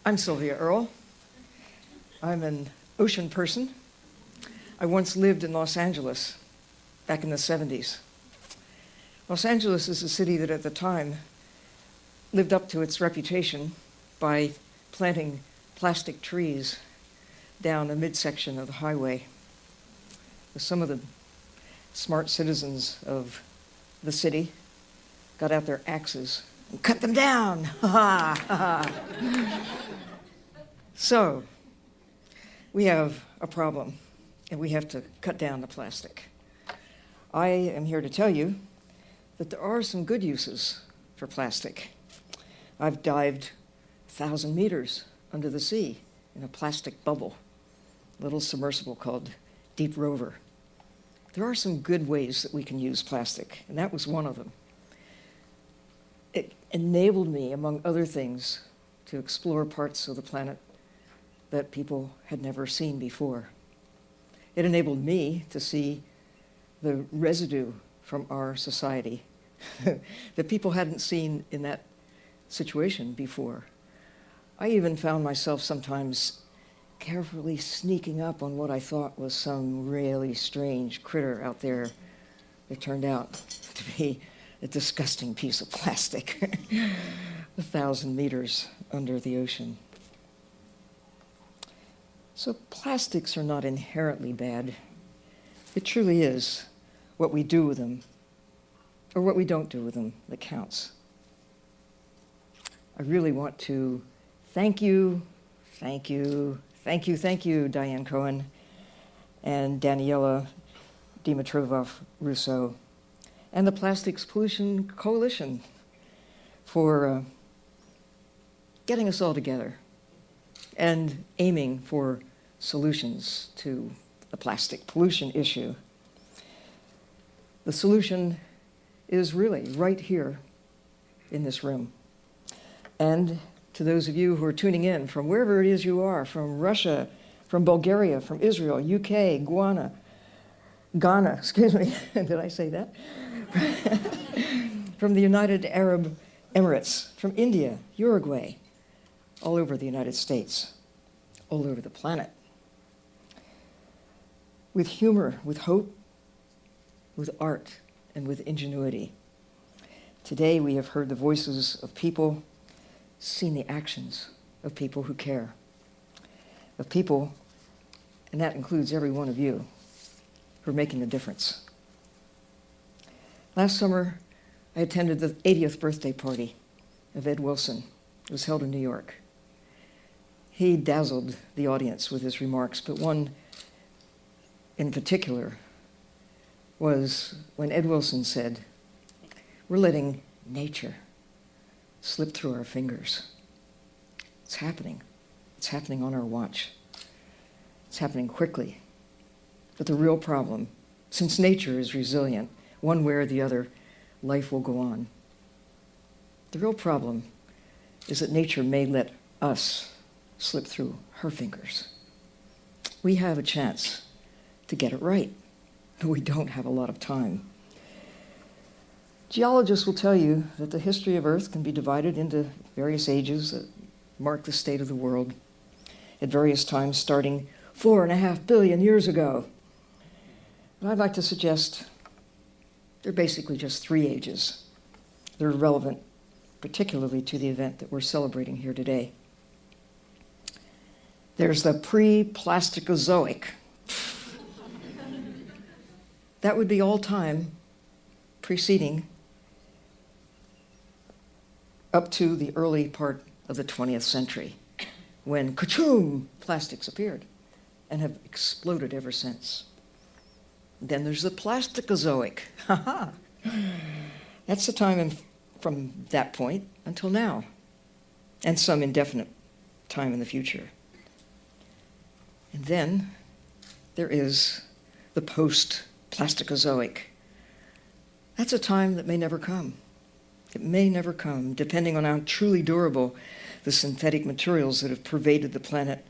I'm Sylvia Earle. I'm an ocean person. I once lived in Los Angeles back in the 70s. Los Angeles is a city that at the time lived up to its reputation by planting plastic trees down a midsection of the highway. Some of the smart citizens of the city got out their axes and cut them down. So we have a problem, and we have to cut down the plastic. I am here to tell you that there are some good uses for plastic. I've dived 1,000 meters under the sea in a plastic bubble, a little submersible called Deep Rover. There are some good ways that we can use plastic, and that was one of them. It enabled me, among other things, to explore parts of the planet that people had never seen before. It enabled me to see the residue from our society that people hadn't seen in that situation before. I even found myself sometimes carefully sneaking up on what I thought was some really strange critter out there that turned out to be a disgusting piece of plastic 1,000 meters under the ocean. So plastics are not inherently bad. It truly is what we do with them, or what we don't do with them, that counts. I really want to thank you, Diane Cohen and Daniela Dimitrov-Rousseau, and the Plastics Pollution Coalition for getting us all together and aiming for solutions to the plastic pollution issue. The solution is really right here in this room. And to those of you who are tuning in from wherever it is you are, from Russia, from Bulgaria, from Israel, UK, Ghana, excuse me, did I say that? From the United Arab Emirates, from India, Uruguay, all over the United States, all over the planet. With humor, with hope, with art, and with ingenuity. Today we have heard the voices of people, seen the actions of people who care, of people, and that includes every one of you, who are making a difference. Last summer, I attended the 80th birthday party of Ed Wilson. It was held in New York. He dazzled the audience with his remarks, but one in particular was when Ed Wilson said, "We're letting nature slip through our fingers. It's happening. It's happening on our watch. It's happening quickly. But the real problem, since nature is resilient, one way or the other, life will go on. The real problem is that nature may let us slip through her fingers. We have a chance to get it right, but we don't have a lot of time." Geologists will tell you that the history of Earth can be divided into various ages that mark the state of the world, at various times starting 4.5 billion years ago. And I'd like to suggest they're basically just 3 ages. They're relevant, particularly to the event that we're celebrating here today. There's the pre-Plasticozoic. That would be all time preceding up to the early part of the 20th century, when ka-choom, plastics appeared and have exploded ever since. Then there's the Plasticozoic. That's the time from that point until now, and some indefinite time in the future. And then there is the post-Plasticozoic. That's a time that may never come. It may never come, depending on how truly durable the synthetic materials that have pervaded the planet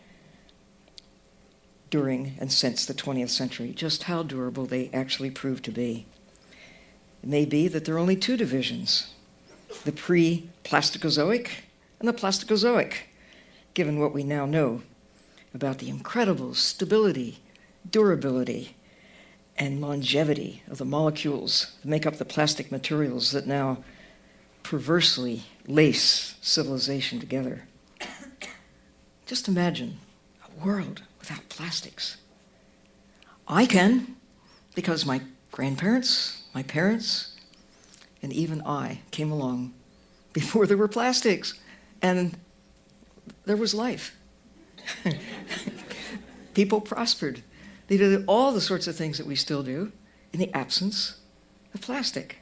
during and since the 20th century, just how durable they actually prove to be. It may be that there are only 2 divisions, the pre-Plasticozoic and the Plasticozoic, given what we now know about the incredible stability, durability, and longevity of the molecules that make up the plastic materials that now perversely lace civilization together. Just imagine a world without plastics. I can, because my grandparents, my parents, and even I came along before there were plastics, and there was life. People prospered. They did all the sorts of things that we still do in the absence of plastic.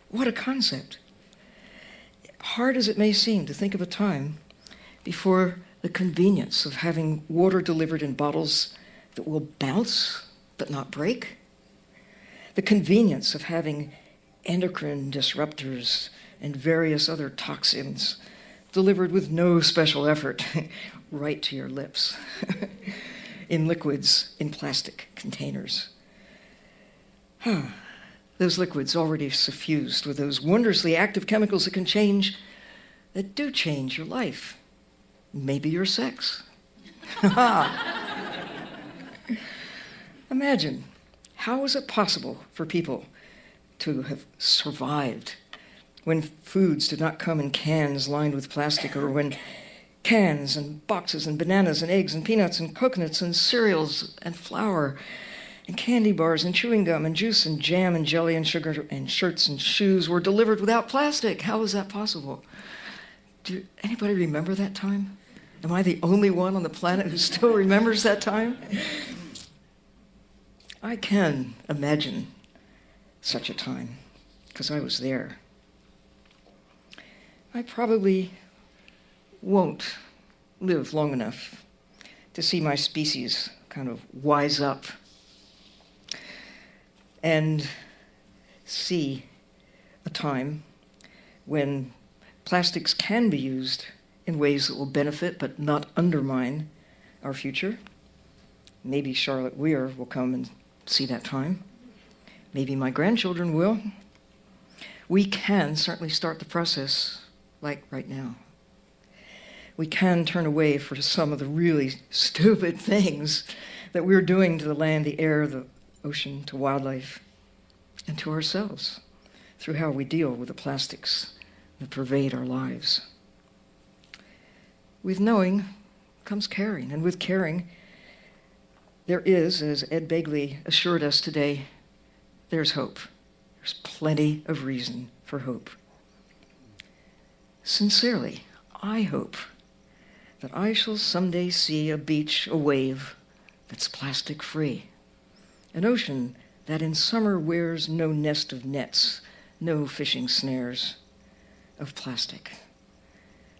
What a concept. Hard as it may seem to think of a time before the convenience of having water delivered in bottles that will bounce but not break, the convenience of having endocrine disruptors and various other toxins delivered with no special effort right to your lips in liquids in plastic containers. Those liquids already suffused with those wondrously active chemicals that do change your life, maybe your sex. Imagine, how is it possible for people to have survived when foods did not come in cans lined with plastic, or when cans and boxes and bananas and eggs and peanuts and coconuts and cereals and flour and candy bars and chewing gum and juice and jam and jelly and sugar and shirts and shoes were delivered without plastic? How is that possible? Do anybody remember that time? Am I the only one on the planet who still remembers that time? I can imagine such a time, because I was there. I probably won't live long enough to see my species kind of wise up and see a time when plastics can be used in ways that will benefit but not undermine our future. Maybe Charlotte Weir will come and see that time. Maybe my grandchildren will. We can certainly start the process, like right now. We can turn away from some of the really stupid things that we're doing to the land, the air, the ocean, to wildlife, and to ourselves through how we deal with the plastics that pervade our lives. With knowing comes caring, and with caring, there is, as Ed Begley assured us today, there's hope. There's plenty of reason for hope. Sincerely, I hope that I shall someday see a beach, a wave that's plastic-free, an ocean that in summer wears no nest of nets, no fishing snares of plastic,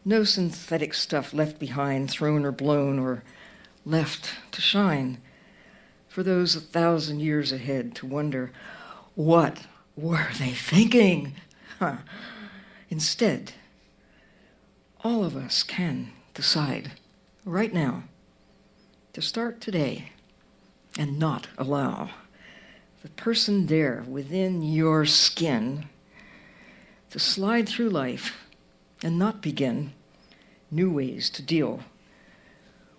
no synthetic stuff left behind, thrown or blown, or left to shine for those 1,000 years ahead to wonder, what were they thinking? Instead, all of us can decide right now to start today and not allow the person there within your skin to slide through life and not begin new ways to deal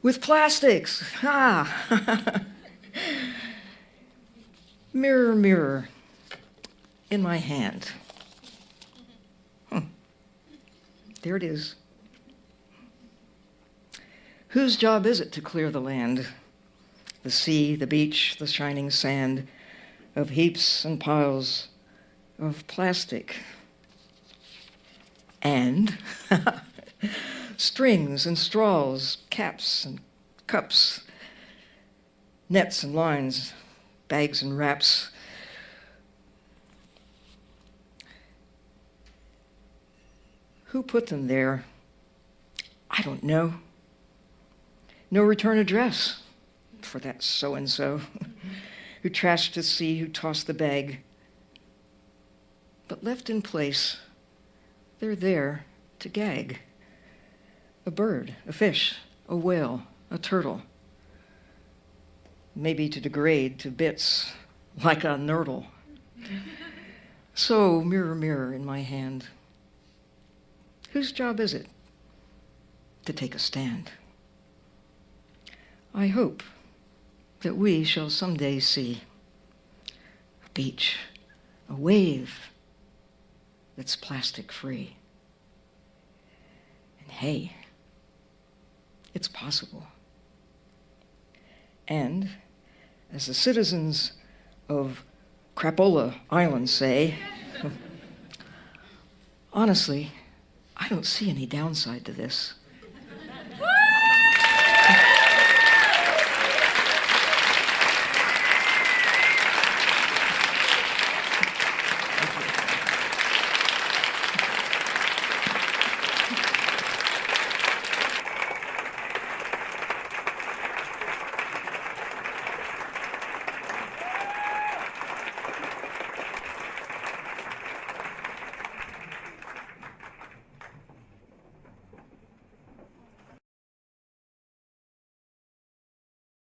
with plastics. Mirror, mirror in my hand. There it is. Whose job is it to clear the land, the sea, the beach, the shining sand, of heaps and piles of plastic and strings and straws, caps and cups, nets and lines, bags and wraps? Who put them there? I don't know. No return address for that so-and-so who trashed the sea, who tossed the bag. But left in place, they're there to gag. A bird, a fish, a whale, a turtle. Maybe to degrade to bits like a nurdle. So, mirror, mirror in my hand, whose job is it to take a stand? I hope that we shall someday see a beach, a wave that's plastic-free. And hey, it's possible. And as the citizens of Crapola Island say, honestly, I don't see any downside to this.